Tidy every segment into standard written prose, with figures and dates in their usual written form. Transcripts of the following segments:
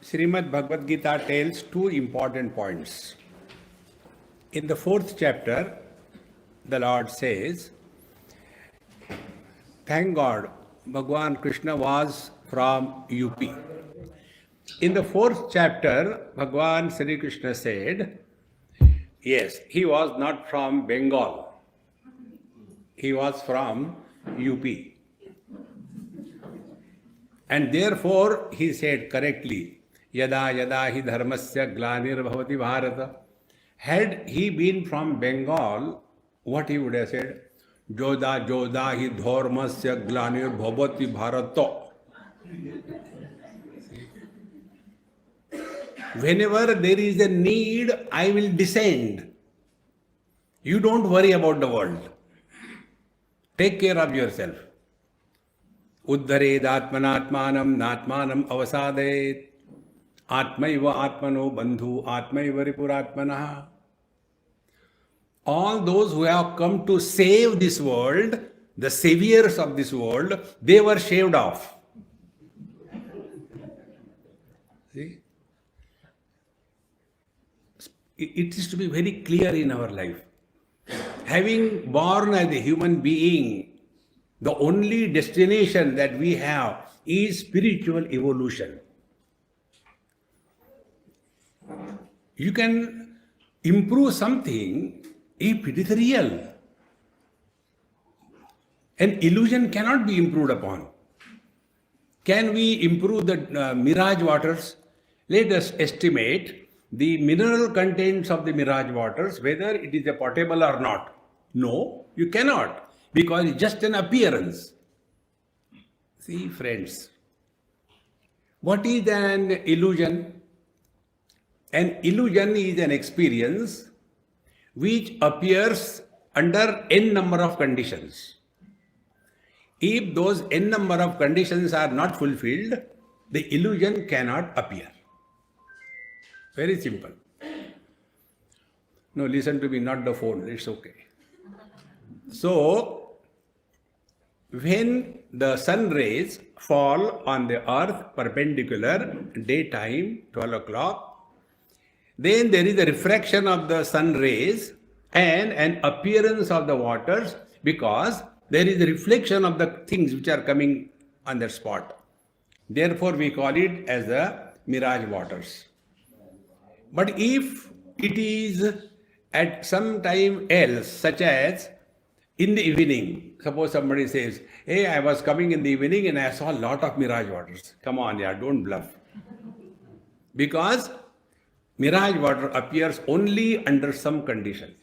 Srimad Bhagavad Gita tells two important points. In the 4th chapter, the Lord says, thank God, Bhagwan Krishna was from UP. In the 4th chapter, Bhagwan Sri Krishna said, yes, he was not from Bengal. He was from UP. And therefore, he said correctly, Yada yada hi dharmasya glanir bhavati bharata. Had he been from Bengal, what he would have said? Joda joda hi dharmasya glanir bhavati bharata. Whenever there is a need, I will descend. You don't worry about the world. Take care of yourself. Uddhared atmanatmanam natmanam avasadayet. Atmaiva atmano bandhu atmaiva ripuratmanaha. All those who have come to save this world, the saviors of this world, they were shaved off. See? It is to be very clear in our life. Having born as a human being, the only destination that we have is spiritual evolution. You can improve something if it is real. An illusion cannot be improved upon. Can we improve the mirage waters? Let us estimate the mineral contents of the mirage waters, whether it is a potable or not. No, you cannot, because it's just an appearance. See, friends, what is an illusion? An illusion is an experience which appears under n number of conditions. If those n number of conditions are not fulfilled, the illusion cannot appear. Very simple. No, listen to me, not the phone, it's okay. So, when the sun rays fall on the earth perpendicular, daytime, 12 o'clock, then there is a refraction of the sun rays and an appearance of the waters, because there is a reflection of the things which are coming on that spot. Therefore, we call it as the mirage waters. But if it is at some time else, such as in the evening, suppose somebody says, hey, I was coming in the evening and I saw a lot of mirage waters. Come on, yeah, don't bluff. Because mirage water appears only under some conditions.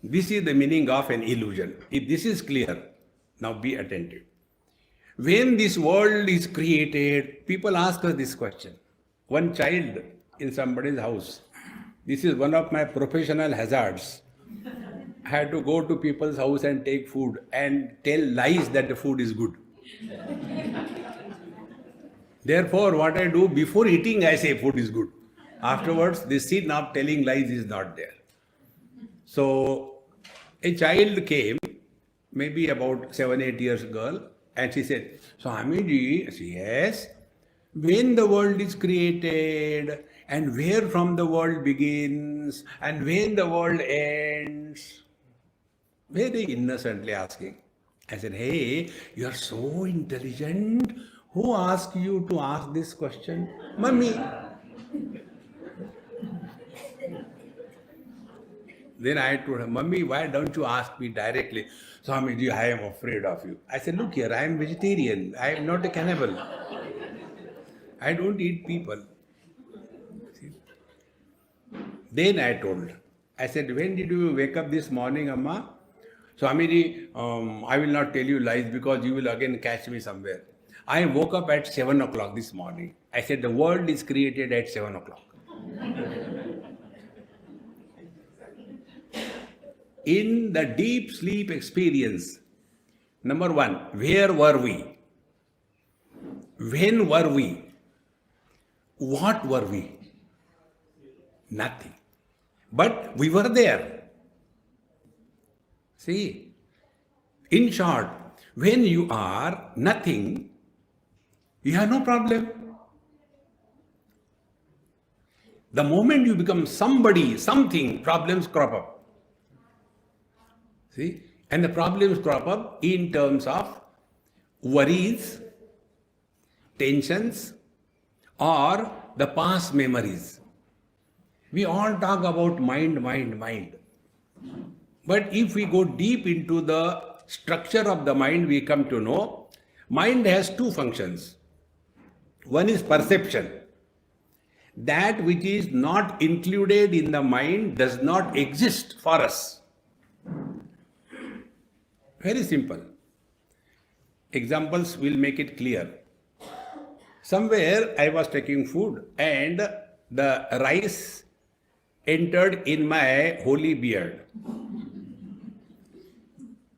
This is the meaning of an illusion. If this is clear, now be attentive. When this world is created, people ask us this question. One child in somebody's house. This is one of my professional hazards. I had to go to people's house and take food and tell lies that the food is good. Therefore, what I do, before eating, I say food is good. Afterwards, the sin of telling lies is not there. So, a child came, maybe about 7-8 years girl, and she said, Swamiji, yes, when the world is created, and where from the world begins, and when the world ends. Very innocently asking. I said, hey, you are so intelligent. Who asked you to ask this question? Mummy. Then I told her, Mummy, why don't you ask me directly? Swamiji, I am afraid of you. I said, look here, I am vegetarian. I am not a cannibal. I don't eat people. See? Then I told, I said, when did you wake up this morning, Amma? Swamiji, I will not tell you lies because you will again catch me somewhere. I woke up at 7 o'clock this morning. I said, the world is created at 7 o'clock. In the deep sleep experience, number one, where were we? When were we? What were we? Nothing. But we were there. See, in short, when you are nothing, you have no problem. The moment you become somebody, something, problems crop up. See? And the problems crop up in terms of worries, tensions, or the past memories. We all talk about mind, mind, mind. But if we go deep into the structure of the mind, we come to know mind has two functions. One is perception. That which is not included in the mind does not exist for us. Very simple. Examples will make it clear. Somewhere I was taking food and the rice entered in my holy beard.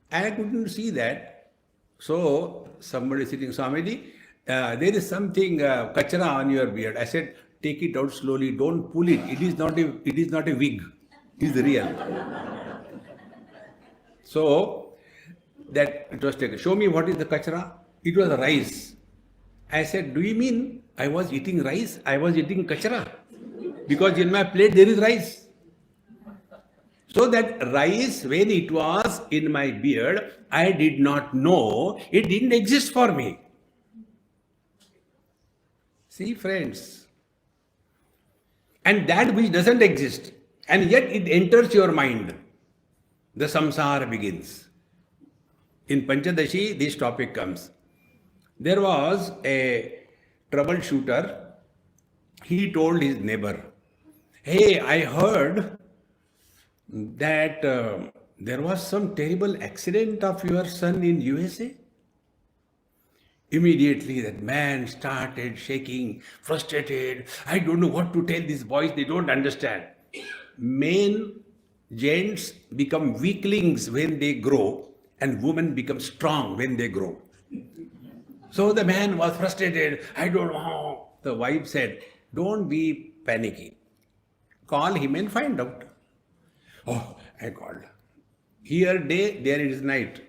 I couldn't see that. So somebody sitting, Swamiji, there is something kachra on your beard. I said, take it out slowly, don't pull it. It is not a wig. It is real. So that it was taken. Show me what is the kachra. It was rice. I said, do you mean I was eating rice? I was eating kachra. Because in my plate there is rice. So that rice, when it was in my beard, I did not know, it didn't exist for me. See, friends. And that which doesn't exist, and yet it enters your mind, the samsara begins. In Panchadashi, this topic comes. There was a troubleshooter. He told his neighbor, hey, I heard that there was some terrible accident of your son in USA. Immediately that man started shaking, frustrated. I don't know what to tell these boys, they don't understand. Men, gents become weaklings when they grow, and women become strong when they grow. So the man was frustrated. I don't know. The wife said, don't be panicky. Call him and find out. Oh, I called. Here day, there it is night.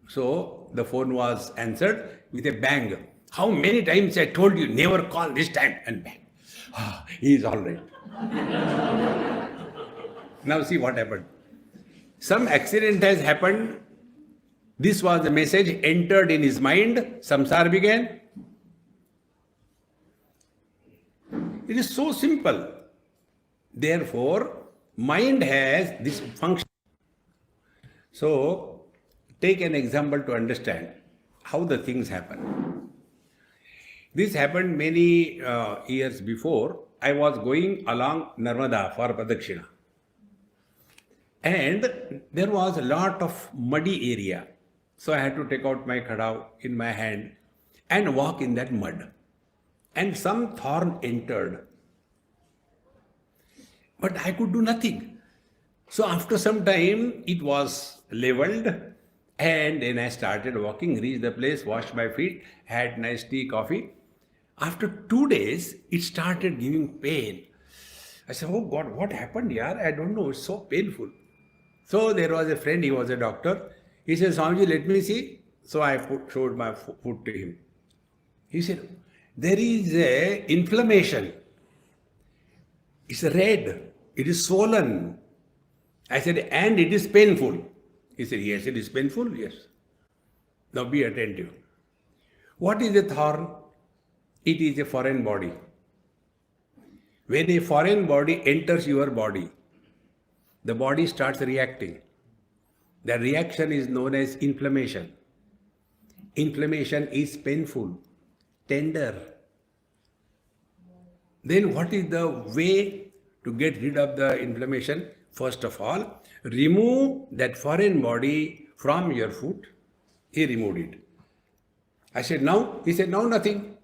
So the phone was answered with a bang. How many times I told you, never call this time, and bang. Ah, he is all right. Now see what happened. Some accident has happened. This was the message entered in his mind. Samsara began. It is so simple. Therefore, mind has this function. So, take an example to understand how the things happen. This happened many years before. I was going along Narmada for Pradakshina. And there was a lot of muddy area. So I had to take out my khada in my hand and walk in that mud. And some thorn entered. But I could do nothing. So after some time, it was leveled, and then I started walking, reached the place, washed my feet, had nice tea, coffee. After 2 days, it started giving pain. I said, oh God, what happened here? I don't know, it's so painful. So there was a friend, he was a doctor. He said, Swamiji, let me see. So I showed my foot to him. He said, there is a inflammation. It's red. It is swollen. I said, and it is painful. He said, yes, it is painful. Yes. Now be attentive. What is a thorn? It is a foreign body. When a foreign body enters your body, the body starts reacting. The reaction is known as inflammation. Inflammation is painful, tender. Then what is the way to get rid of the inflammation? First of all, remove that foreign body from your foot. He removed it. I said, now? He said, now nothing.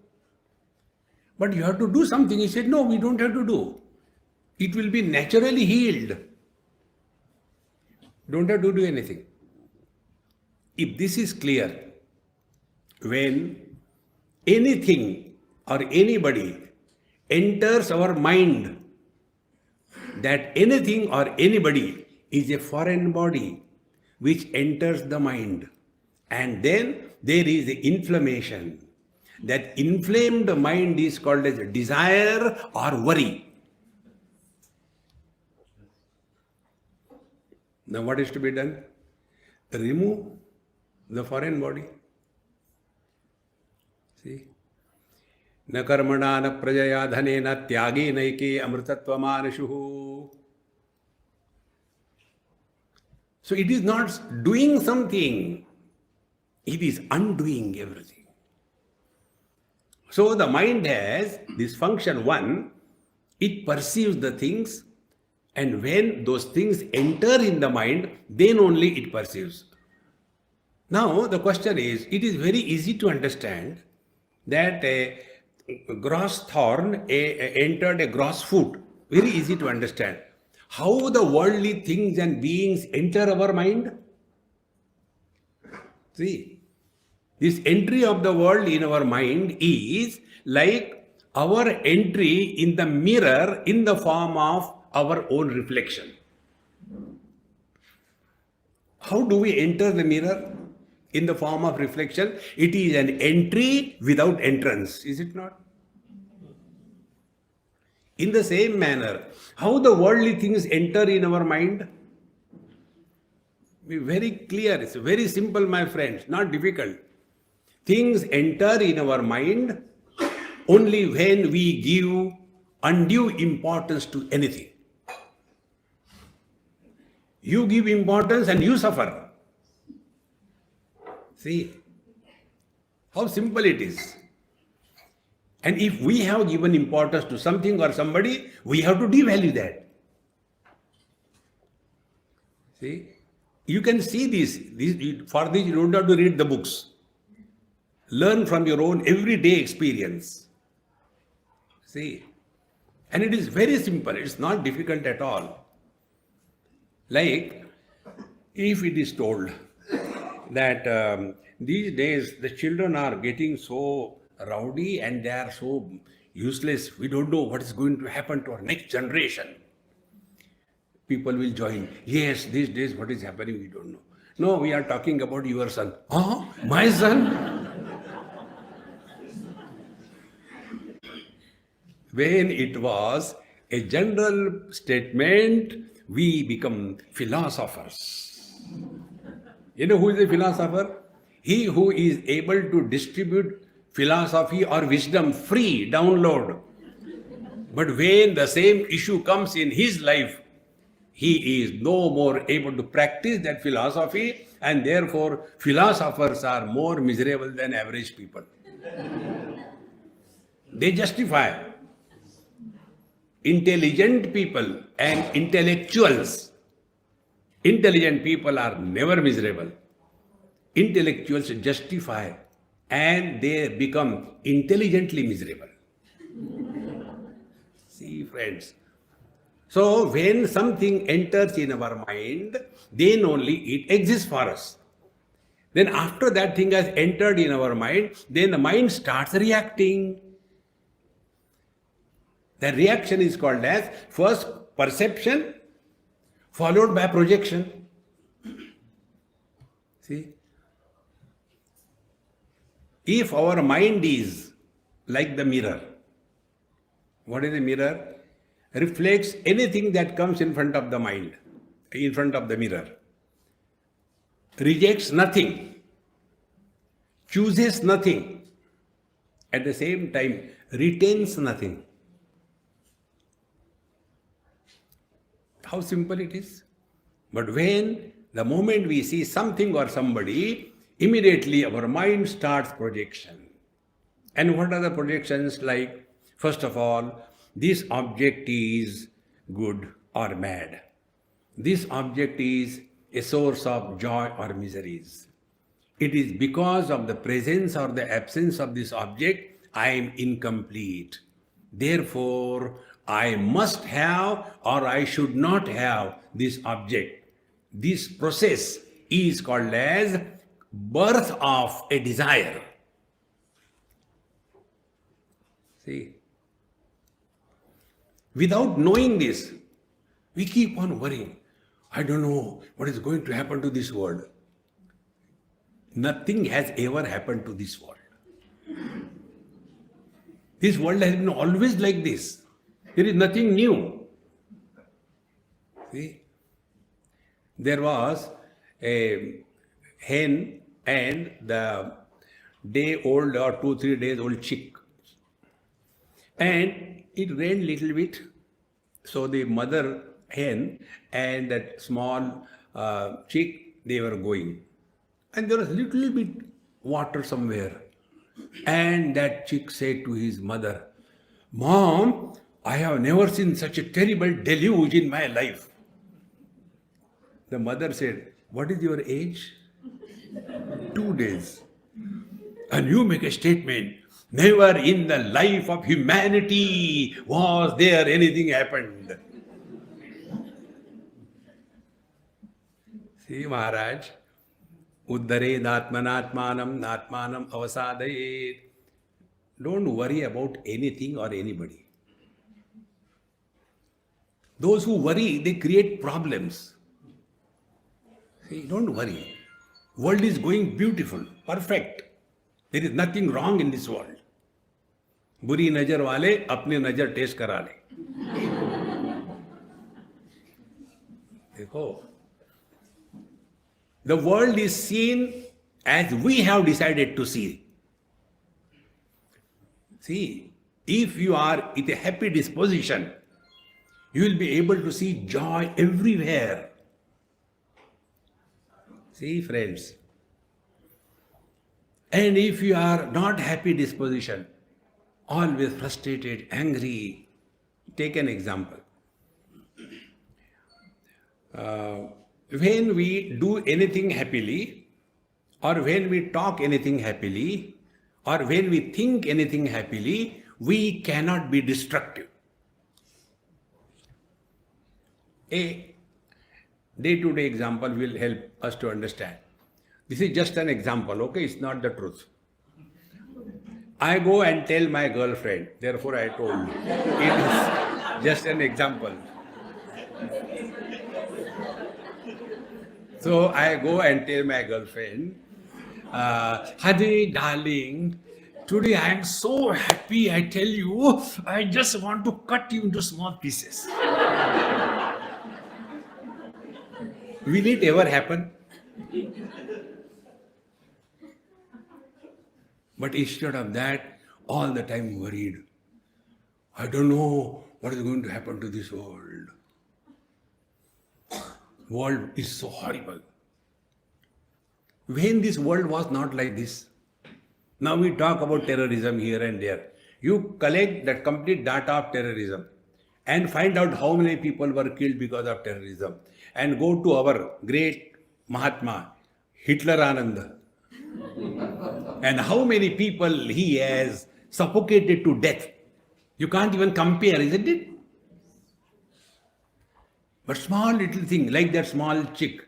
But you have to do something. He said, no, we don't have to do. It will be naturally healed. Don't have to do anything. If this is clear, when anything or anybody enters our mind, that anything or anybody is a foreign body which enters the mind, and then there is the inflammation. That inflamed mind is called as desire or worry. Now what is to be done? Remove the foreign body. See? Na karmana na prajaya dhane na tyage naike amritatva manashuhu. So it is not doing something, it is undoing everything. So the mind has this function one, it perceives the things, and when those things enter in the mind, then only it perceives. Now the question is, it is very easy to understand that a gross thorn entered a gross foot. Very easy to understand. How the worldly things and beings enter our mind? See, this entry of the world in our mind is like our entry in the mirror in the form of our own reflection. How do we enter the mirror? In the form of reflection. It is an entry without entrance, is it not? In the same manner, how the worldly things enter in our mind? Be very clear, it's very simple, my friends, not difficult. Things enter in our mind only when we give undue importance to anything. You give importance and you suffer. See, how simple it is. And if we have given importance to something or somebody, we have to devalue that. See, you can see this. For this, you don't have to read the books. Learn from your own everyday experience. See, and it is very simple. It's not difficult at all. Like, if it is told that these days the children are getting so rowdy and they are so useless, we don't know what is going to happen to our next generation. People will join. Yes, these days what is happening, we don't know. No, we are talking about your son. Oh, my son? When it was a general statement, we become philosophers. You know who is a philosopher? He who is able to distribute philosophy or wisdom free, download. But when the same issue comes in his life, he is no more able to practice that philosophy, and therefore philosophers are more miserable than average people. They justify. Intelligent people and intellectuals. Intelligent people are never miserable. Intellectuals justify and they become intelligently miserable. See, friends. So when something enters in our mind, then only it exists for us. Then after that thing has entered in our mind, then the mind starts reacting. The reaction is called as first perception followed by projection. See? If our mind is like the mirror, what is a mirror? Reflects anything that comes in front of the mind, in front of the mirror. Rejects nothing, chooses nothing, at the same time retains nothing. How simple it is. But when the moment we see something or somebody, immediately our mind starts projection. And what are the projections like? First of all, this object is good or bad. This object is a source of joy or miseries. It is because of the presence or the absence of this object, I am incomplete. Therefore, I must have or I should not have this object. This process is called as birth of a desire. See? Without knowing this, we keep on worrying. I don't know what is going to happen to this world. Nothing has ever happened to this world. This world has been always like this. There is nothing new. See? There was a hen and the day old or 2-3 days old chick. And it rained little bit. So the mother hen and that small chick, they were going. And there was little bit water somewhere. And that chick said to his mother, "Mom, I have never seen such a terrible deluge in my life." The mother said, "What is your age?" 2 days. And you make a statement, "Never in the life of humanity was there anything happened." See, Maharaj, Uddare Natmanatmanam Natmanam Avasadayet. Don't worry about anything or anybody. Those who worry, they create problems. See, don't worry. World is going beautiful, perfect. There is nothing wrong in this world. बुरी नजर वाले अपनी नजर test करा ले. देखो, the world is seen as we have decided to see. See, if you are with a happy disposition, you will be able to see joy everywhere. See, friends. And if you are not happy disposition, always frustrated, angry, take an example. When we do anything happily, or when we talk anything happily, or when we think anything happily, we cannot be destructive. A day-to-day example will help us to understand. This is just an example, okay? It's not the truth. I go and tell my girlfriend, therefore I told you. It is just an example. So I go and tell my girlfriend, "Honey, darling, today I am so happy, I tell you, I just want to cut you into small pieces." Will it ever happen? But instead of that, all the time worried. I don't know what is going to happen to this world. World is so horrible. When this world was not like this, now we talk about terrorism here and there. You collect that complete data of terrorism and find out how many people were killed because of terrorism. And go to our great Mahatma, Hitler Ananda. And how many people he has suffocated to death. You can't even compare, isn't it? But small little thing, like that small chick.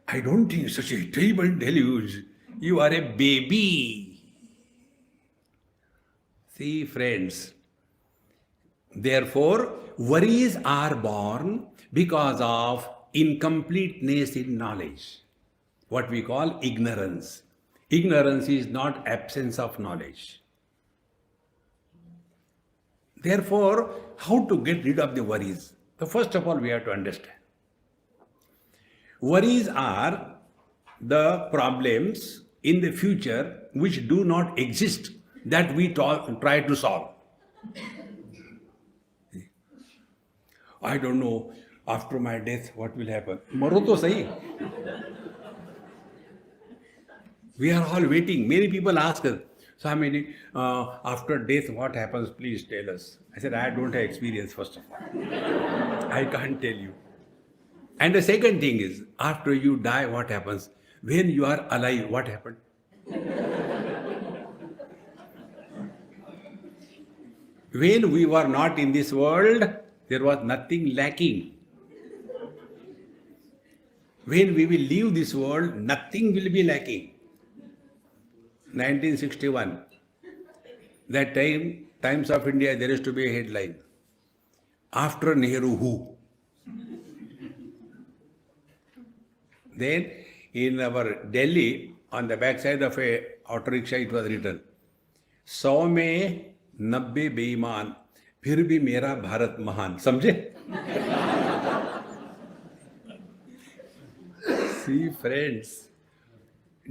I don't think such a terrible deluge. You are a baby. See, friends. Therefore, worries are born because of incompleteness in knowledge. What we call ignorance. Ignorance is not absence of knowledge. Therefore, how to get rid of the worries? So first of all, we have to understand. Worries are the problems in the future which do not exist that we try to solve. I don't know, after my death, what will happen? Maro to sahi. We are all waiting. Many people ask us, "Swami, after death, what happens? Please tell us." I said, I don't have experience, first of all. I can't tell you. And the second thing is, after you die, what happens? When you are alive, what happened? When we were not in this world, there was nothing lacking. When we will leave this world, nothing will be lacking. 1961, that time, Times of India, there used to be a headline. After Nehru, who? Then in our Delhi, on the backside of a auto rickshaw, it was written, 100 में 90 बेईमान, फिर भी मेरा भारत महान. समझे? See, friends,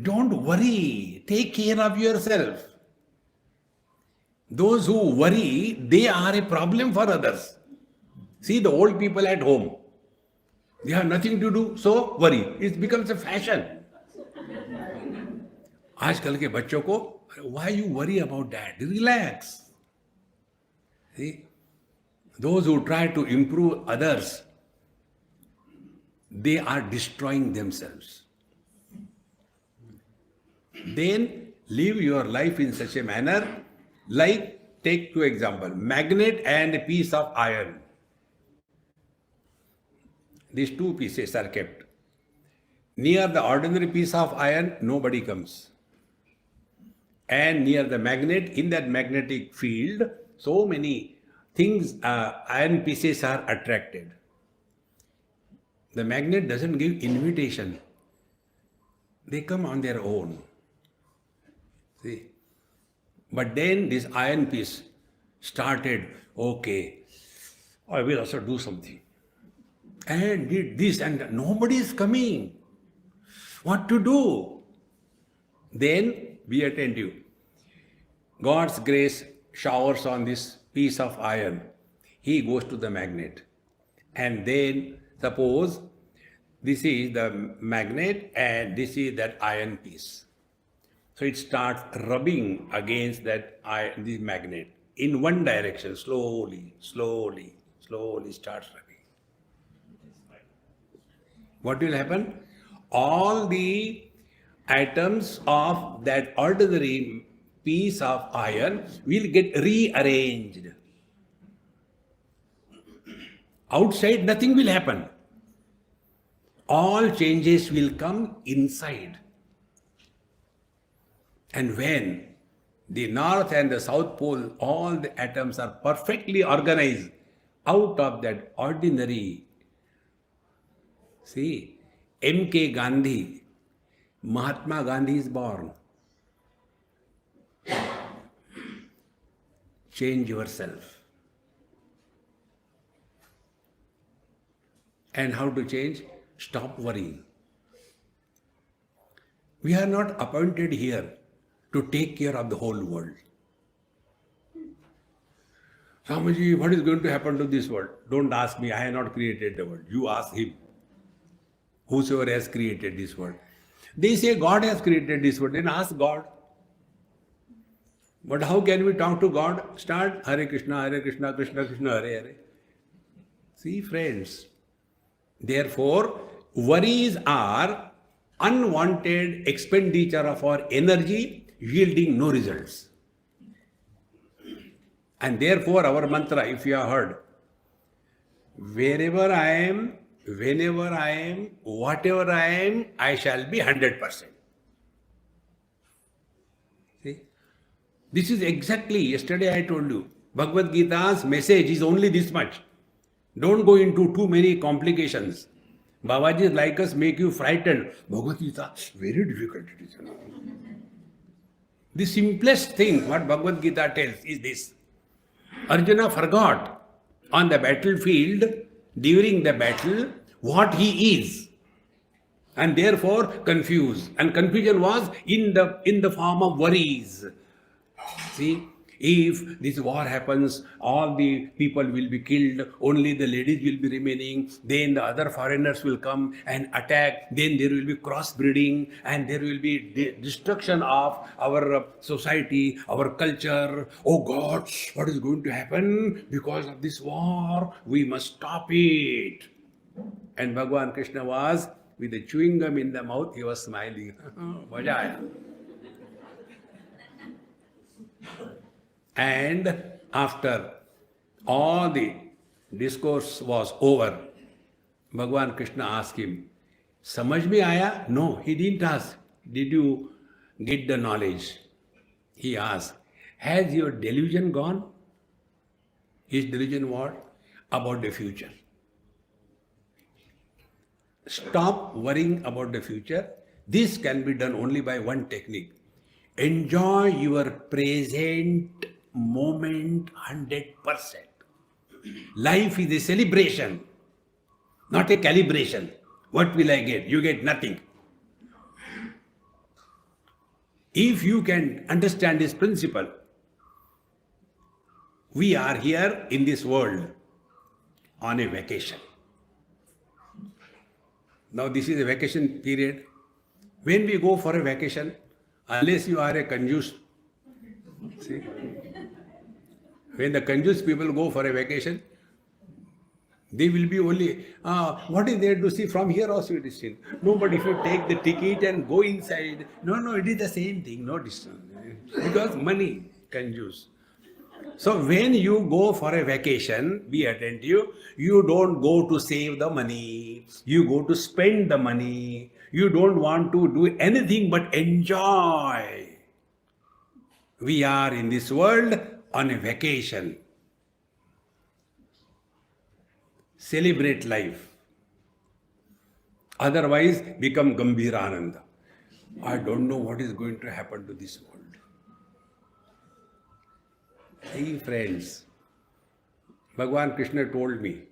don't worry. Take care of yourself. Those who worry, they are a problem for others. See the old people at home. They have nothing to do, so worry. It becomes a fashion. आजकल के बच्चों को, why you worry about that? Relax. See, those who try to improve others, they are destroying themselves. Then live your life in such a manner, like, take two example, magnet and a piece of iron. These two pieces are kept. Near the ordinary piece of iron, nobody comes. And near the magnet, in that magnetic field, so many things, iron pieces are attracted. The magnet doesn't give invitation. They come on their own. See? But then this iron piece started, okay, I will also do something. And did this, and nobody is coming. What to do? Then be attentive. God's grace showers on this piece of iron. He goes to the magnet. And then suppose this is the magnet and this is that iron piece. So it starts rubbing against that the magnet in one direction, slowly starts rubbing. What will happen? All the atoms of that ordinary piece of iron will get rearranged. Outside, nothing will happen. All changes will come inside. And when the north and the south pole, all the atoms are perfectly organized out of that ordinary. See, M.K. Gandhi, Mahatma Gandhi is born. Change yourself. And how to change? Stop worrying. We are not appointed here to take care of the whole world. Swamiji, what is going to happen to this world? Don't ask me, I have not created the world. You ask him. Whosoever has created this world. They say God has created this world, then ask God. But how can we talk to God? Start Hare Krishna, Krishna Krishna, Hare Hare. See, friends, therefore, worries are unwanted expenditure of our energy yielding no results. And therefore, our mantra, if you have heard, wherever I am, whenever I am, whatever I am, I shall be 100%. See? This is exactly, yesterday I told you, Bhagavad Gita's message is only this much. Don't go into too many complications. Babaji like us make you frightened. Bhagavad Gita, very difficult it is. The simplest thing what Bhagavad Gita tells is this. Arjuna forgot on the battlefield, during the battle, what he is. And therefore confused. And confusion was in the form of worries. See, if this war happens, all the people will be killed, only the ladies will be remaining, then the other foreigners will come and attack, then there will be crossbreeding, and there will be destruction of our society, our culture. Oh God, what is going to happen? Because of this war, we must stop it. And Bhagavan Krishna was, with the chewing gum in the mouth, he was smiling. Maja aaya. And after all the discourse was over, Bhagavan Krishna asked him, Samajh mein aaya? No, he didn't ask. Did you get the knowledge? He asked, has your delusion gone? His delusion what? About the future. Stop worrying about the future. This can be done only by one technique. Enjoy your present moment 100%. Life is a celebration, not a calibration. What will I get? You get nothing. If you can understand this principle, we are here in this world on a vacation. Now this is a vacation period. When we go for a vacation, unless you are a conjuice, see, when the conjuice people go for a vacation, they will be only, what is there to see? From here also it is seen. No, but if you take the ticket and go inside, no, it is the same thing, no distance. Because money, conjuice. So when you go for a vacation, be attentive, you don't go to save the money, you go to spend the money, you don't want to do anything but enjoy. We are in this world on a vacation. Celebrate life. Otherwise, become Gambhirananda. I don't know what is going to happen to this world. Hey friends, Bhagavan Krishna told me,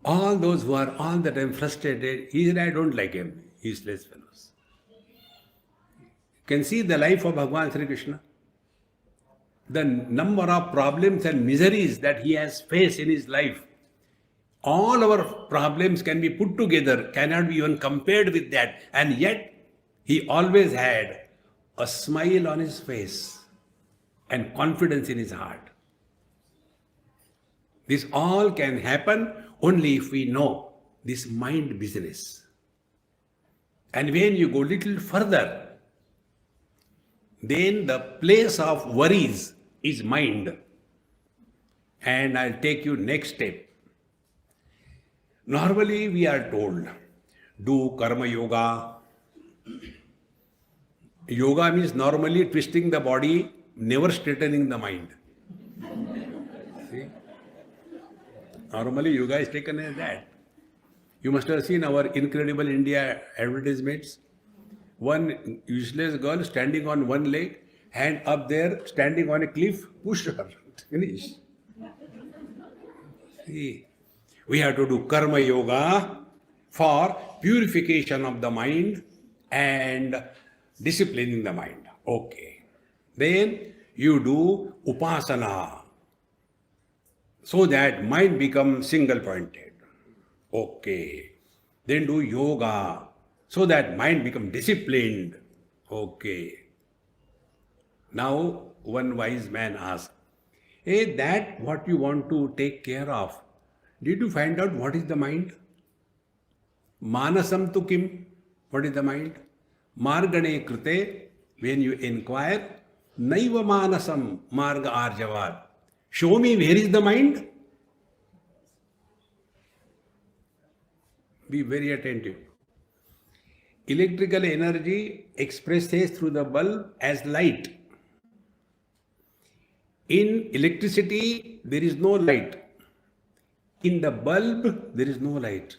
all those who are all the time frustrated, he said, I don't like him, useless fellows. You can see the life of Bhagavan Sri Krishna. The number of problems and miseries that he has faced in his life. All our problems can be put together, cannot be even compared with that. And yet, he always had a smile on his face and confidence in his heart. This all can happen only if we know this mind business. And when you go little further, then the place of worries is mind. And I'll take you next step. Normally we are told, do karma yoga. Yoga means normally twisting the body, never straightening the mind. See? Normally yoga is taken as that. You must have seen our Incredible India advertisements. One useless girl standing on one leg, hand up there, standing on a cliff, push her. Finish. See, we have to do karma yoga for purification of the mind and disciplining the mind. Okay. Then you do upasana so that mind becomes single pointed. Okay. Then do yoga so that mind becomes disciplined. Okay. Now one wise man asked, hey, that what you want to take care of, did you find out what is the mind? Manasam tu kim? What is the mind? Margane krute, when you inquire, naiva manasam marga arjavad. Show me where is the mind? Be very attentive. Electrical energy expresses through the bulb as light. In electricity, there is no light. In the bulb, there is no light.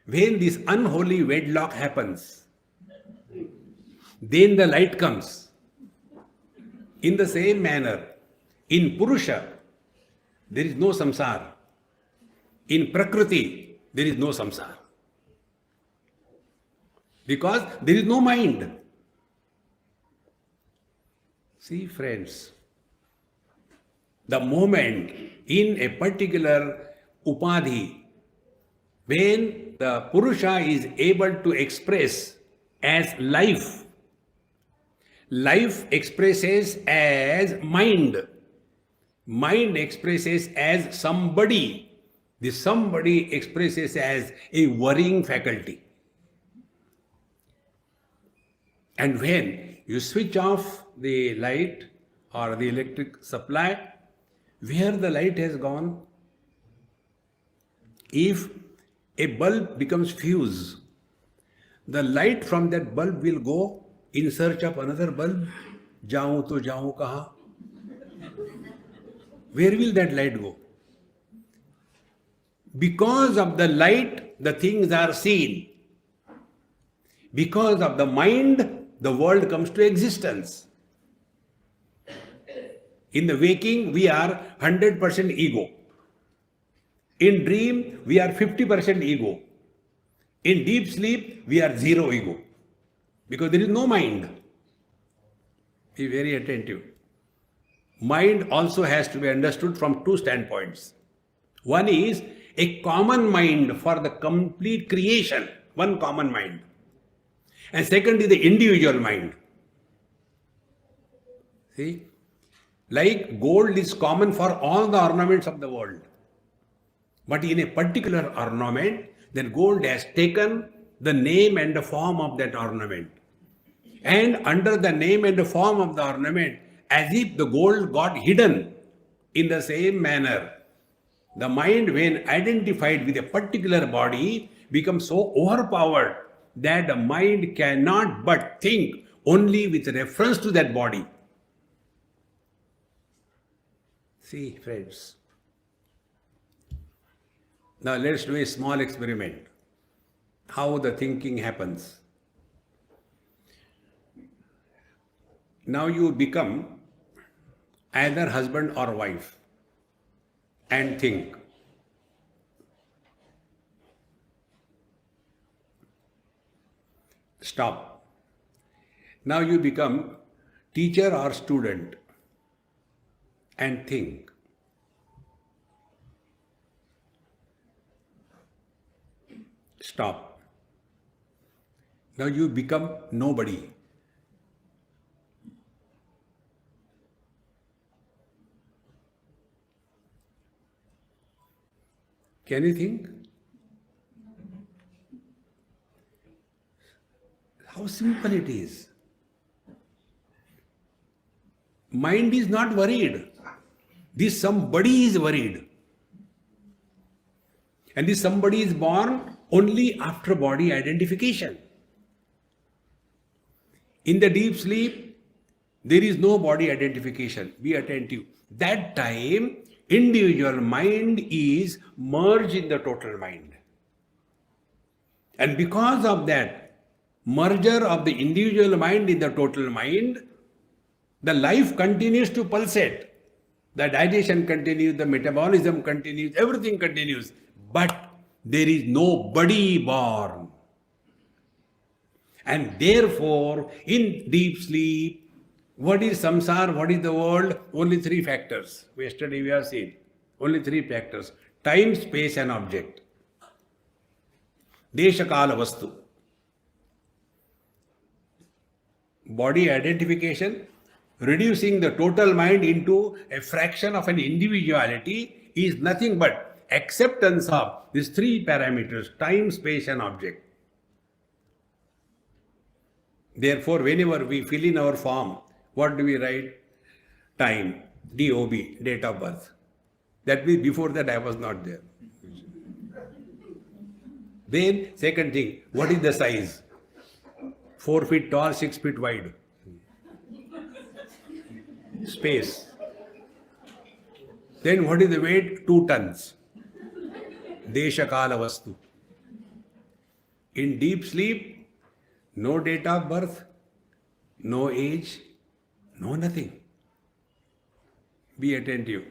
When this unholy wedlock happens, then the light comes. In the same manner, in Purusha, there is no samsara. In Prakriti, there is no samsara. Because there is no mind. See, friends, the moment in a particular upadhi, when the Purusha is able to express as life, life expresses as mind, mind expresses as somebody, the somebody expresses as a worrying faculty. And when you switch off the light or the electric supply, where the light has gone, if a bulb becomes fused, the light from that bulb will go in search of another bulb. Jaun to jaun kaha? Where will that light go? Because of the light, the things are seen. Because of the mind, the world comes to existence. In the waking, we are 100% ego. In dream, we are 50% ego. In deep sleep, we are zero ego. Because there is no mind. Be very attentive. Mind also has to be understood from two standpoints. One is a common mind for the complete creation, one common mind. And second is the individual mind. See? Like gold is common for all the ornaments of the world. But in a particular ornament, then gold has taken the name and the form of that ornament. And under the name and the form of the ornament, as if the gold got hidden in the same manner, the mind, when identified with a particular body, becomes so overpowered that the mind cannot but think only with reference to that body. See, friends. Now let's do a small experiment. How the thinking happens. Now you become either husband or wife and think. Stop. Now you become teacher or student and think. Stop. Now you become nobody. Can you think? How simple it is. Mind is not worried. This somebody is worried. And this somebody is born only after body identification. In the deep sleep, there is no body identification. Be attentive. That time, individual mind is merged in the total mind. And because of that merger of the individual mind in the total mind, the life continues to pulsate. The digestion continues, the metabolism continues, everything continues. But there is nobody born. And therefore, in deep sleep, what is samsara, what is the world? Only three factors. Yesterday we have seen. Only three factors. Time, space and object. Desha, kala, vastu. Body identification, reducing the total mind into a fraction of an individuality is nothing but acceptance of these three parameters, time, space and object. Therefore, whenever we fill in our form, what do we write? Time, DOB, date of birth. That means before that I was not there. Then, second thing, what is the size? 4 feet tall, 6 feet wide. Space. Then what is the weight? 2 tons. Desha, kala, vastu. In deep sleep, no date of birth, no age, no nothing. Be attentive.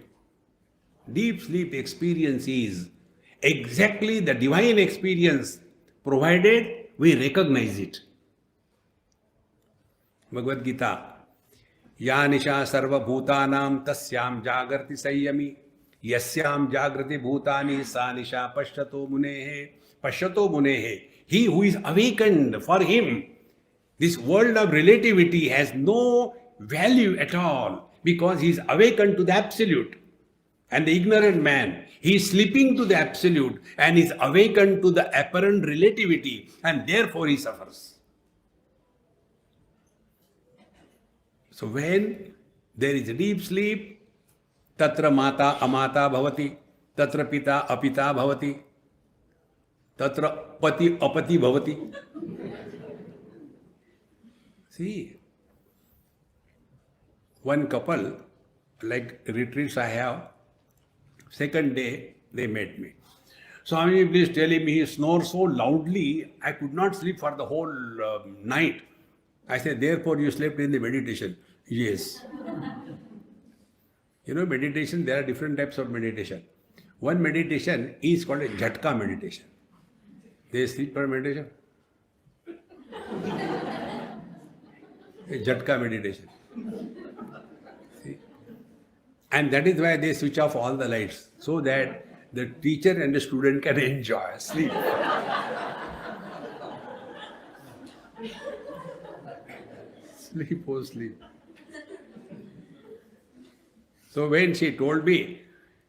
Deep sleep experience is exactly the divine experience, provided we recognize it. Bhagavad Gita. Ya nisha sarva bhutanam tasyam jagrati sayyami yasyam jagrati bhutani sa nisha pashyato munehe. Pashyato munehe. He who is awakened, for him, this world of relativity has no value at all because he is awakened to the absolute. And the ignorant man, he is sleeping to the absolute and is awakened to the apparent relativity and therefore he suffers. So when there is a deep sleep, tatra mata amata bhavati, tatra pita apita bhavati, tatra pati apati bhavati. See, one couple, like retreats I have, second day they met me. Swami, please tell him, he snores so loudly, I could not sleep for the whole night. I said, therefore you slept in the meditation. Yes. You know, meditation, there are different types of meditation. One meditation is called a Jhatka meditation. They sleep for meditation. A Jhatka meditation. See? And that is why they switch off all the lights, so that the teacher and the student can enjoy sleep. Sleep, oh sleep. So when she told me,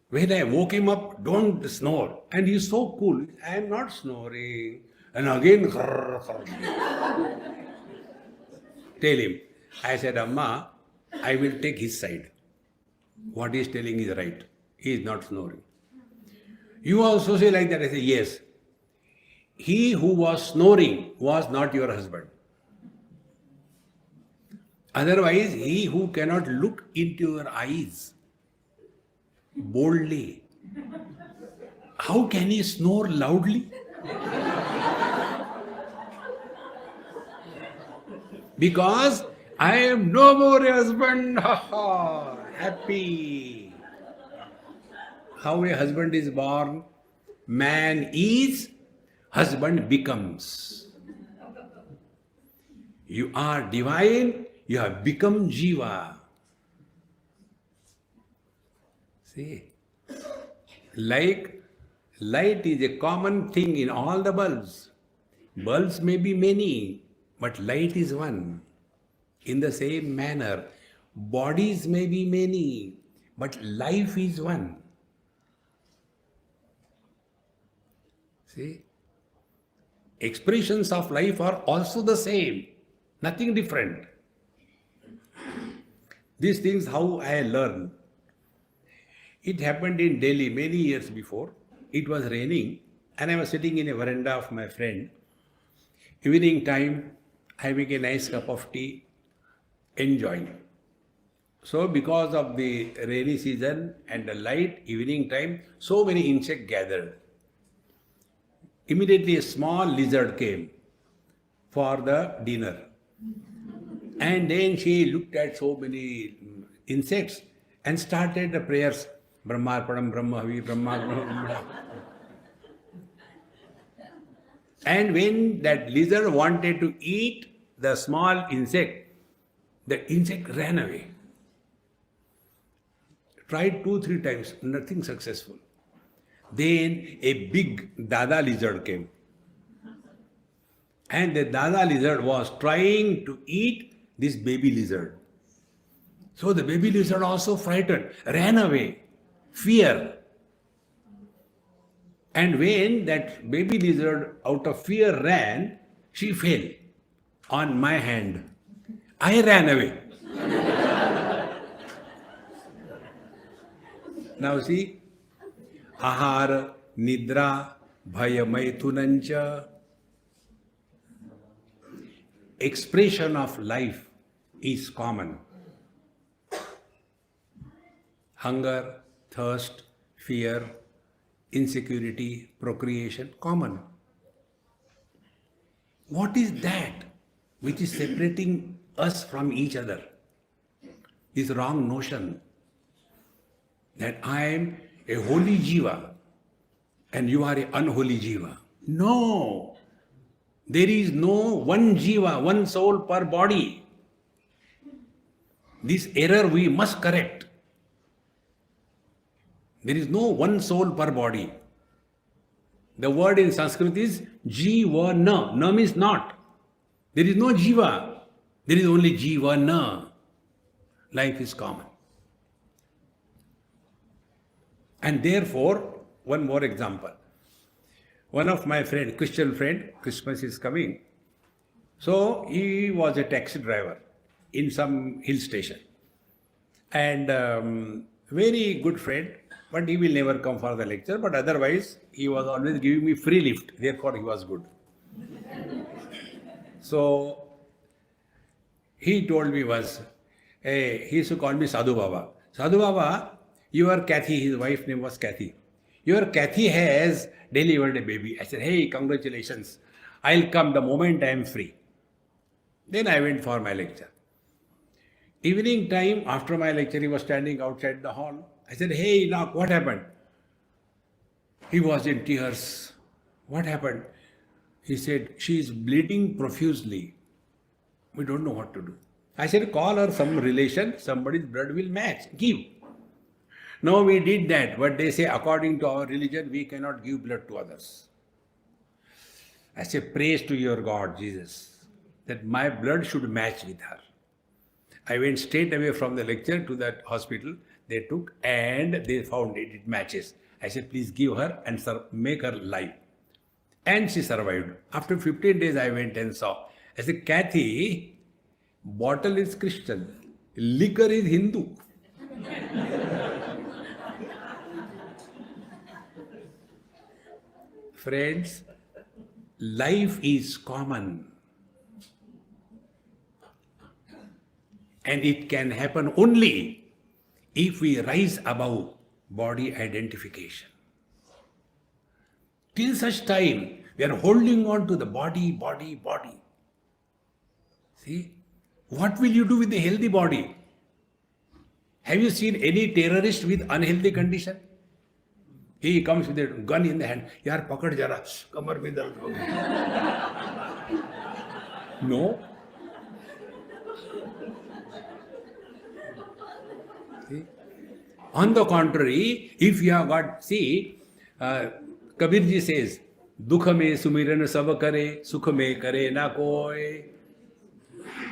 when I woke him up, don't snore. And he's so cool. I am not snoring. And again, tell him. I said, Amma, I will take his side. What he is telling is right. He is not snoring. You also say like that. I say, yes. He who was snoring was not your husband. Otherwise, he who cannot look into your eyes boldly, how can he snore loudly? Because I am no more a husband, happy. How a husband is born, man is, husband becomes. You are divine, you have become Jiva. See, like light is a common thing in all the bulbs. Bulbs may be many, but light is one. In the same manner, bodies may be many, but life is one. See, expressions of life are also the same, nothing different. These things how I learned. It happened in Delhi many years before. It was raining and I was sitting in a veranda of my friend. Evening time, having a nice cup of tea, enjoying. So because of the rainy season and the light, evening time, so many insects gathered. Immediately a small lizard came for the dinner. And then she looked at so many insects and started the prayers. Brahmarpanam, Brahmavi, Brahma. And when that lizard wanted to eat the small insect, the insect ran away. Tried 2-3 times, nothing successful. Then a big Dada lizard came. And the Dada lizard was trying to eat this baby lizard. So the baby lizard also frightened, ran away, fear. And when that baby lizard out of fear ran, she fell on my hand. I ran away. Now see, ahara, nidra, bhaya maithunancha. Expression of life is common. Hunger, thirst, fear, insecurity, procreation, common. What is that which is separating us from each other? This wrong notion that I am a holy jiva and you are an unholy jiva. No! There is no one jiva, one soul per body. This error we must correct. There is no one soul per body. The word in Sanskrit is jiva-na. Na means not. There is no jiva. There is only jiva-na. Life is common. And therefore, one more example. One of my friend, Christian friend, Christmas is coming. So he was a taxi driver in some hill station. And very good friend, but he will never come for the lecture. But otherwise, he was always giving me free lift. Therefore, he was good. So he told me once, hey, he used to call me Sadhu Baba. Sadhu Baba, your Kathy, his wife's name was Kathy. Your Kathy has delivered a baby. I said, hey, congratulations. I'll come the moment I am free. Then I went for my lecture. Evening time, after my lecture, he was standing outside the hall. I said, hey, Enoch, what happened? He was in tears. What happened? He said, she is bleeding profusely. We don't know what to do. I said, call her some relation, somebody's blood will match. Give. No, we did that, but they say, according to our religion, we cannot give blood to others. I say, praise to your God, Jesus, that my blood should match with her. I went straight away from the lecture to that hospital. They took and they found it matches. I said, please give her and make her live. And she survived. After 15 days, I went and saw. I said, Kathy, bottle is Christian, liquor is Hindu. Friends, life is common. And it can happen only if we rise above body identification. Till such time, we are holding on to the body. See, what will you do with the healthy body? Have you seen any terrorist with unhealthy condition? He comes with a gun in the hand. Yaar, pakad jara, kamar mein dard ho gaya. No. See? On the contrary, if you have got, see, Kabirji says, Dukha mein sumiran sab kare, sukha mein kare na koi.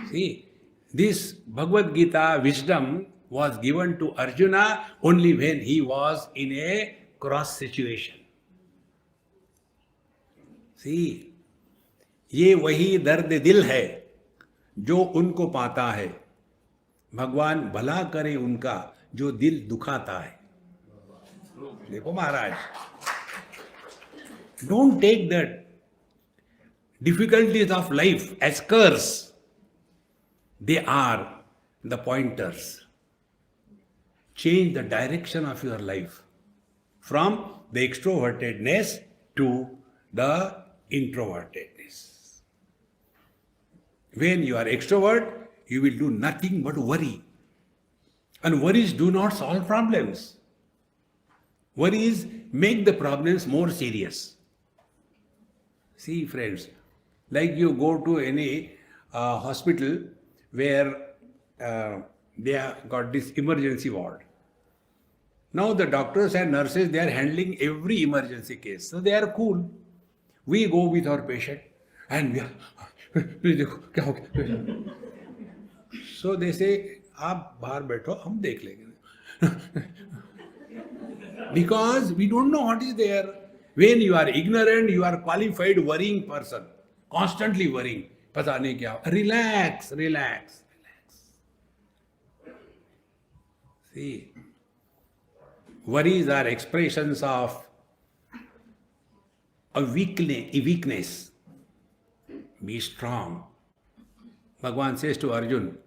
See, this Bhagavad Gita wisdom was given to Arjuna only when he was in a cross situation. See, ये वही दर्द दिल है जो उनको पाता है. भगवान भला करे उनका जो दिल दुखाता है. देखो महाराज, don't take the difficulties of life as curse. They are the pointers. Change the direction of your life from the extrovertedness to the introvertedness. When you are extrovert, you will do nothing but worry. And worries do not solve problems. Worries make the problems more serious. See, friends, like you go to any hospital where they have got this emergency ward. Now the doctors and nurses, they are handling every emergency case. So they are cool. We go with our patient and we are... So they say, आप बाहर बैठो, हम देख लेंगे. Because we don't know what is there. When you are ignorant, you are qualified worrying person. Constantly worrying. पता नहीं क्या. Relax. See, worries are expressions of a weakness. Be strong. Bhagavan says to Arjun,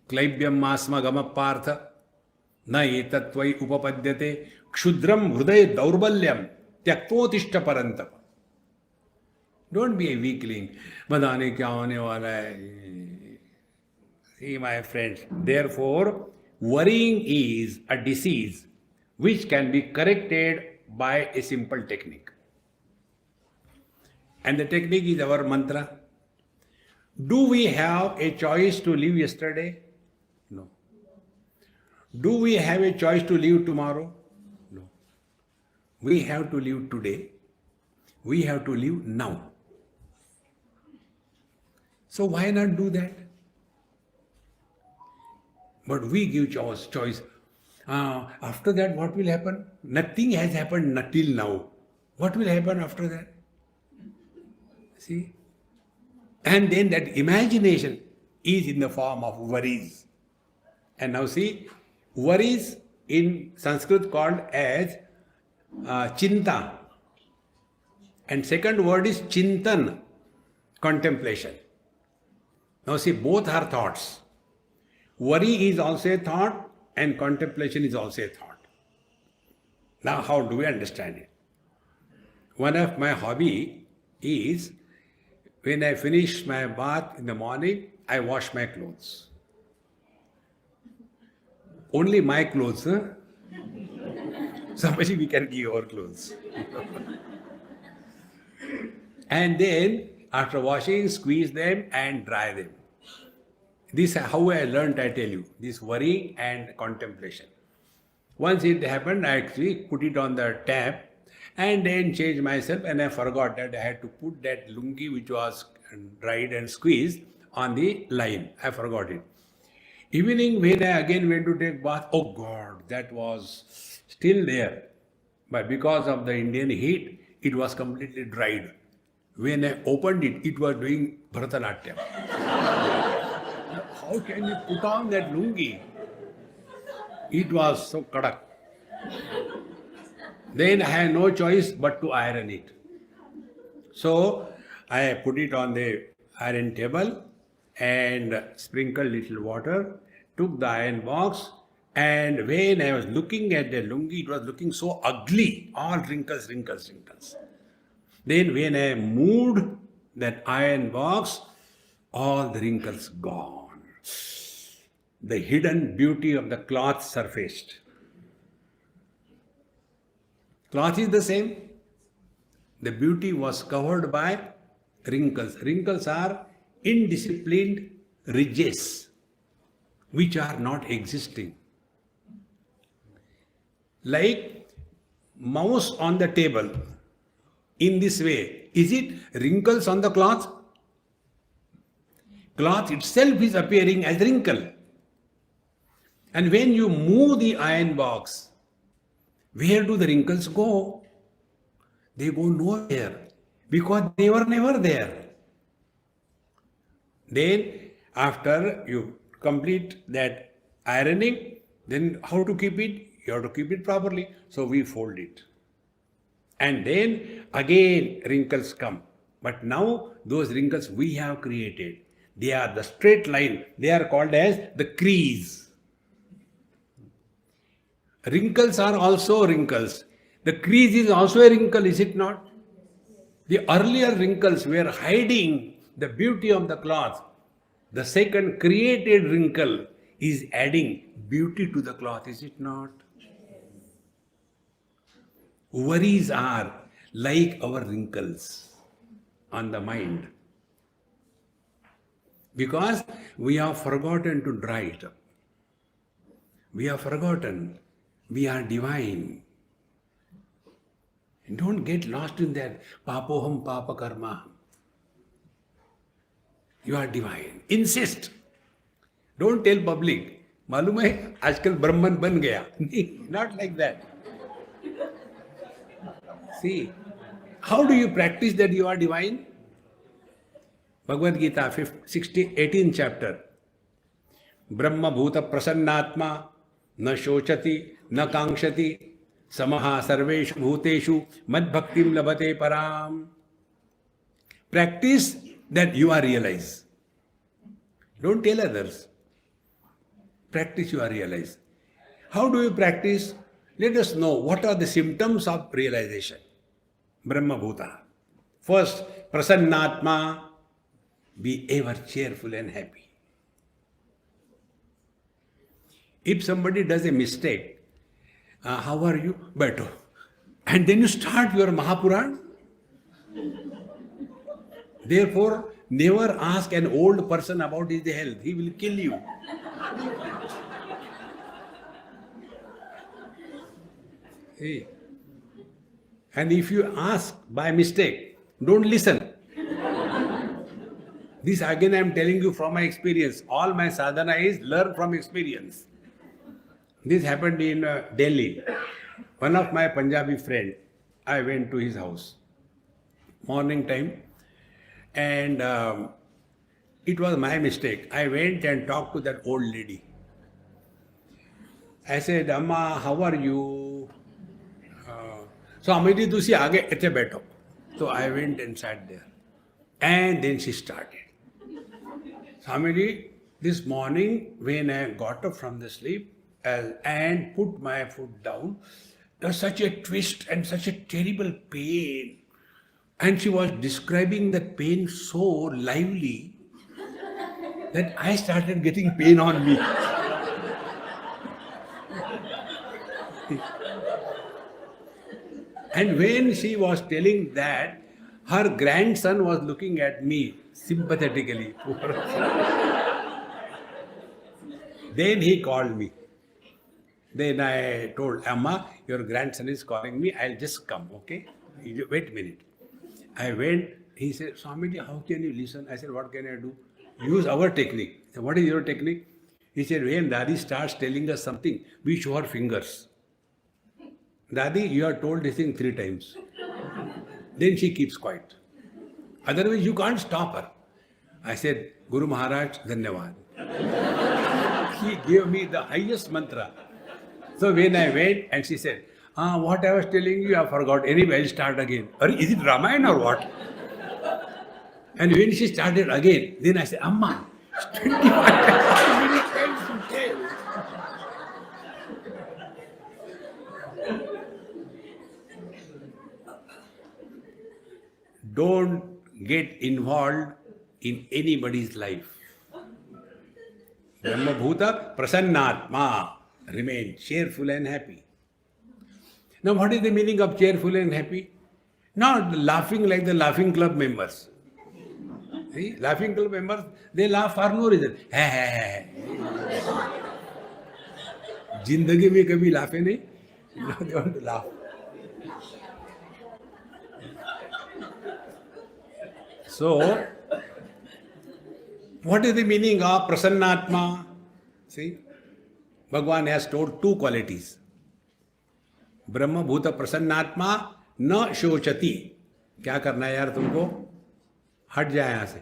Klaibyam masma gama partha na etatvai upapadyate kshudram hruday daurbalyam tyaktotishta parantapa. Don't be a weakling. पता नहीं क्या होने वाला है. See, my friends, therefore, worrying is a disease which can be corrected by a simple technique. And the technique is our mantra. Do we have a choice to live yesterday? No. Do we have a choice to live tomorrow? No. We have to live today. We have to live now. So why not do that? But we give choice. After that, what will happen? Nothing has happened till now. What will happen after that? See? And then that imagination is in the form of worries. And now see, worries in Sanskrit called as chinta. And second word is chintan, contemplation. Now see, both are thoughts. Worry is also a thought and contemplation is also a thought. Now how do we understand it? One of my hobby is, when I finish my bath in the morning, I wash my clothes. Only my clothes. Somebody we can give our clothes. And then, after washing, squeeze them and dry them. This is how I learned, I tell you, this worry and contemplation. Once it happened, I actually put it on the tap and then changed myself, and I forgot that I had to put that lungi which was dried and squeezed on the line. I forgot it. Evening when I again went to take bath, oh God, that was still there. But because of the Indian heat, it was completely dried. When I opened it, it was doing Bharatanatyam. How can you put on that lungi? It was so kadak. Then I had no choice but to iron it. So I put it on the iron table and sprinkled little water, took the iron box, and when I was looking at the lungi, it was looking so ugly, all wrinkles, wrinkles, wrinkles. Then when I moved that iron box, all the wrinkles gone. The hidden beauty of the cloth surfaced. Cloth is the same. The beauty was covered by wrinkles. Wrinkles are indisciplined ridges which are not existing. Like mouse on the table in this way. Is it wrinkles on the cloth? Cloth itself is appearing as wrinkle. And when you move the iron box, where do the wrinkles go? They go nowhere because they were never there. Then after you complete that ironing, then how to keep it? You have to keep it properly. So we fold it. And then again wrinkles come. But now those wrinkles we have created. They are the straight line. They are called as the crease. Wrinkles are also wrinkles. The crease is also a wrinkle, is it not? The earlier wrinkles were hiding the beauty of the cloth. The second created wrinkle is adding beauty to the cloth, is it not? Worries are like our wrinkles on the mind. Because we have forgotten to dry it up. We have forgotten. We are divine. And don't get lost in that papoham papa karma. You are divine. Insist. Don't tell public. मालूम है आजकल ब्रह्मन बन गया. Not like that. See, how do you practice that you are divine? Bhagavad Gita, 18th chapter. Brahma bhuta prasannatma na shochati na kankshati samaha sarveshu bhuteshu mad bhaktim labhate param. Practice that you are realized. Don't tell others. Practice you are realized. How do you practice? Let us know what are the symptoms of realization. Brahma bhuta. First, prasannatma. Be ever cheerful and happy. If somebody does a mistake, how are you? Better. And then you start your Mahapuran. Therefore, never ask an old person about his health. He will kill you. Hey. And if you ask by mistake, don't listen. This again I am telling you from my experience. All my sadhana is learn from experience. This happened in Delhi. One of my Punjabi friend, I went to his house. Morning time. And it was my mistake. I went and talked to that old lady. I said, Amma, how are you? So Amity Tusi aage ete baitho. So I went and sat there. And then she started. Swamiji, this morning when I got up from the sleep and put my foot down, there was such a twist and such a terrible pain. And she was describing that pain so lively that I started getting pain on me. And when she was telling that, her grandson was looking at me sympathetically. Then he called me. Then I told Amma, your grandson is calling me, I'll just come, okay? Wait a minute. I went, he said, Swamiji, how can you listen? I said, what can I do? Use our technique. I said, what is your technique? He said, when Dadi starts telling us something, we show her fingers. Dadi, you are told this thing 3 times. Then she keeps quiet. Otherwise, you can't stop her. I said, Guru Maharaj, Dhanyavad. He gave me the highest mantra. So when I went and she said, what I was telling you, I forgot. Anyway, I'll start again. Is it Ramayana or what? And when she started again, then I said, Amma, 25 times you tell. Don't get involved in anybody's life. Brahma Bhuta Prasannatma. Remain cheerful and happy. Now, what is the meaning of cheerful and happy? Not laughing like the laughing club members. See, laughing club members, they laugh for no reason. Jindagi mein kabhi laughe nahi. Now they want to laugh. So, what is the meaning of Prasannatma? See, Bhagwan has told 2 qualities. Brahma Bhuta Prasannatma na shochati. क्या करना है यार तुमको? हट जाए यहाँ से,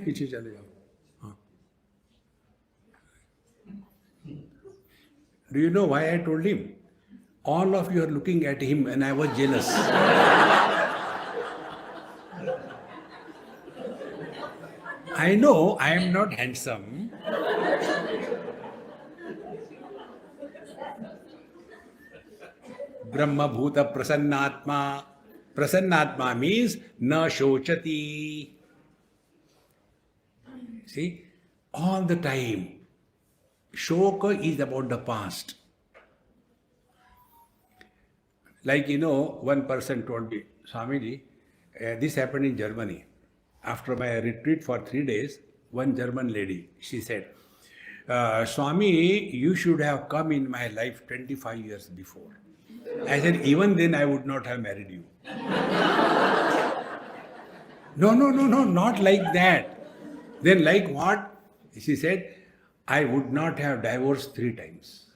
पीछे चले जाओ. हाँ. Do you know why I told him? All of you are looking at him and I was jealous. I know I am not handsome. Brahma Bhuta Prasannatma. Prasannatma means na shochati. See, all the time, shoka is about the past. Like, one person told me, Swamiji, this happened in Germany. After my retreat for 3 days, one German lady, she said, Swami, you should have come in my life 25 years before. I said, even then I would not have married you. No, not like that. Then like what? She said, I would not have divorced 3 times.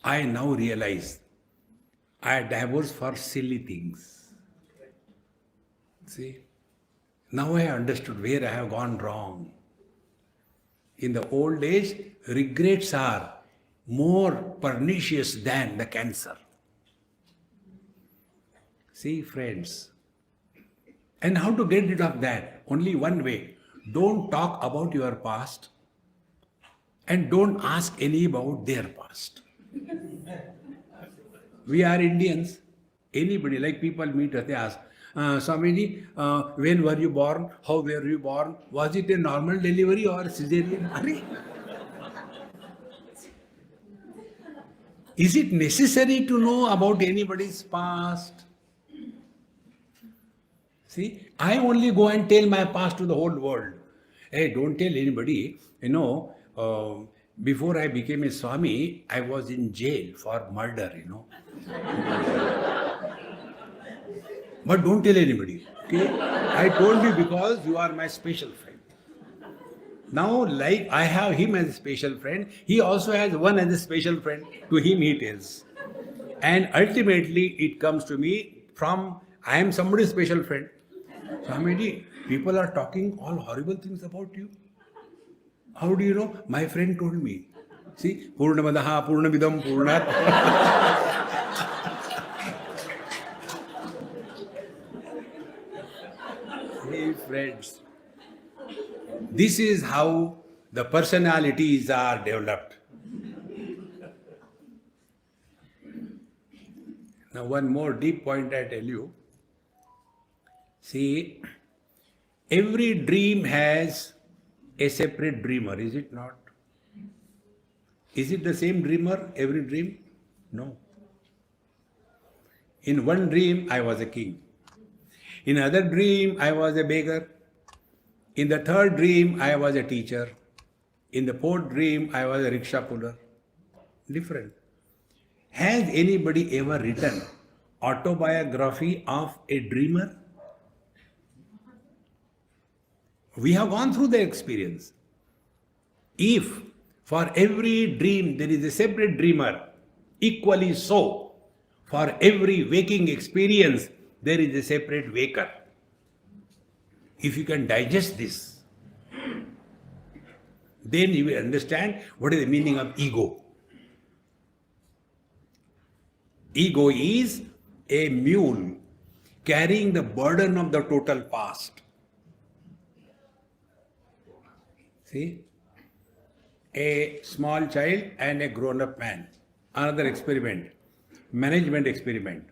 I now realize I divorced for silly things. See? Now I understood where I have gone wrong. In the old age, regrets are more pernicious than the cancer. See, friends. And how to get rid of that? Only one way. Don't talk about your past and don't ask any about their past. We are Indians. Anybody, like people meet us, they ask, Swamiji, when were you born? How were you born? Was it a normal delivery or cesarean? Is it necessary to know about anybody's past? See, I only go and tell my past to the whole world. Hey, don't tell anybody. Before I became a Swami, I was in jail for murder, But don't tell anybody, okay? I told you because you are my special friend. Now, like I have him as a special friend, he also has one as a special friend. To him he tells. And ultimately it comes to me from, I am somebody's special friend. Swamiji, people are talking all horrible things about you. How do you know? My friend told me. See, Purnamadaha, Purnamidam, Purnat. Hey friends, this is how the personalities are developed. Now one more deep point I tell you. See, every dream has a separate dreamer, is it not? Is it the same dreamer, every dream? No. In one dream, I was a king. In another dream, I was a beggar. In the third dream, I was a teacher. In the fourth dream, I was a rickshaw puller. Different. Has anybody ever written autobiography of a dreamer? We have gone through the experience. If for every dream there is a separate dreamer, equally so, for every waking experience there is a separate waker. If you can digest this, then you will understand what is the meaning of ego. Ego is a mule carrying the burden of the total past. See? A small child and a grown-up man. Another experiment. Management experiment.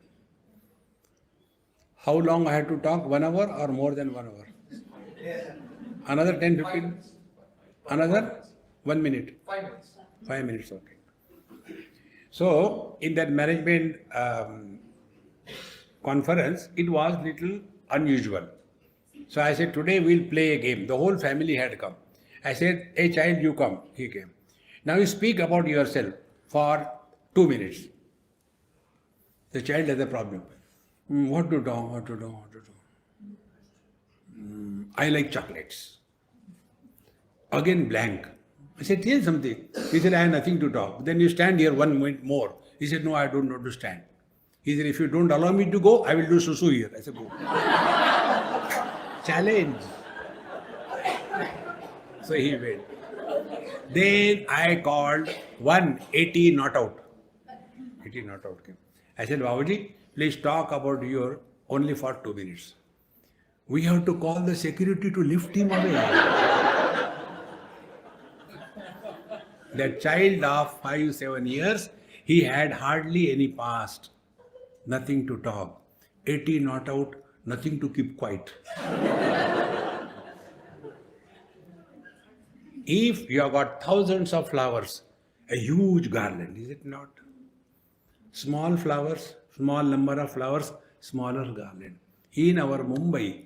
How long I have to talk? 1 hour or more than 1 hour? Another 10, 15? Another 1 minute? 5 minutes. 5 minutes, okay. So, in that management conference, it was little unusual. So I said, today we'll play a game. The whole family had come. I said, hey child, you come. He came. Now you speak about yourself for 2 minutes. The child has a problem. What to do? I like chocolates. Again blank. I said, tell something. He said, I have nothing to talk. Then you stand here 1 minute more. He said, no, I don't want to stand. He said, if you don't allow me to go, I will do susu here. I said, go. Challenge. So he went. Then I called 180 not out. 80 not out came. I said, Babaji, please talk about your only for 2 minutes. We have to call the security to lift him away. That child of 5-7 years, he had hardly any past. Nothing to talk. 80 not out, nothing to keep quiet. If you have got thousands of flowers, a huge garland, is it not? Small flowers, small number of flowers, smaller garland. In our Mumbai,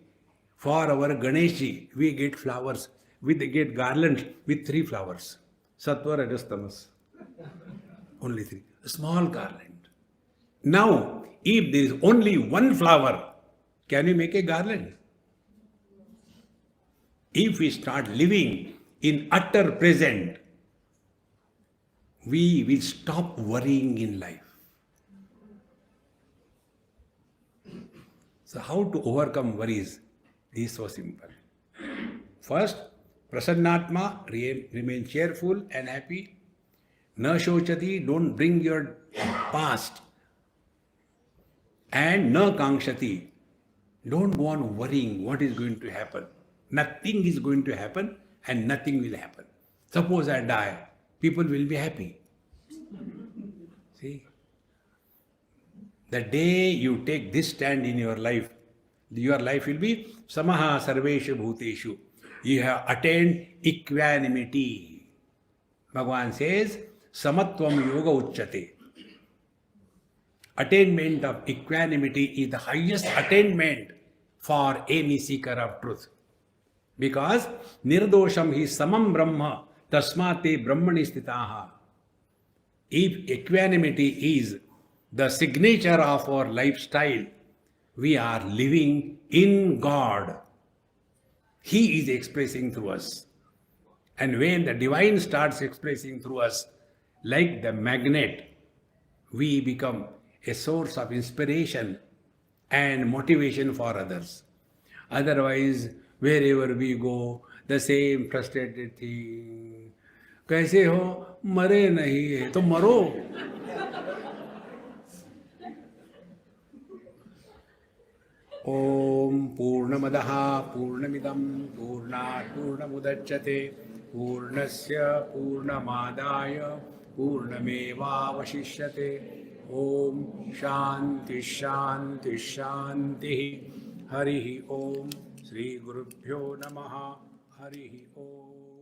for our Ganeshi, we get flowers, we get garlands with 3 flowers. Sattva, Rajas, Tamas. Only 3. A small garland. Now, if there is only 1 flower, can you make a garland? If we start living in utter present, we will stop worrying in life. So how to overcome worries is so simple. First, Prasannatma, remain cheerful and happy. Na shochati, don't bring your past. And na kangshati, don't go on worrying what is going to happen. Nothing is going to happen and nothing will happen. Suppose I die, people will be happy. See? The day you take this stand in your life will be samaha sarveshu bhuteshu. You have attained equanimity. Bhagavan says, samatvam yoga uchyate. Attainment of equanimity is the highest attainment for any seeker of truth. Because nirdosham hi samam brahma tasmate brahmani stitaha. If equanimity is the signature of our lifestyle, we are living in God. He is expressing through us. And when the divine starts expressing through us, like the magnet, we become a source of inspiration and motivation for others. Otherwise, wherever we go, the same frustrated thing. कैसे हो? मरे नहीं है तो मरो. ओम पूर्णमदः पूर्णमिदं पूर्णात् पूर्णमुदच्यते पूर्णस्य पूर्णमादाय पूर्णमेवावशिष्यते. ओम शांति शांति शांति. हरि ओम. श्री गुरुभ्यो नमः. हरि ओम.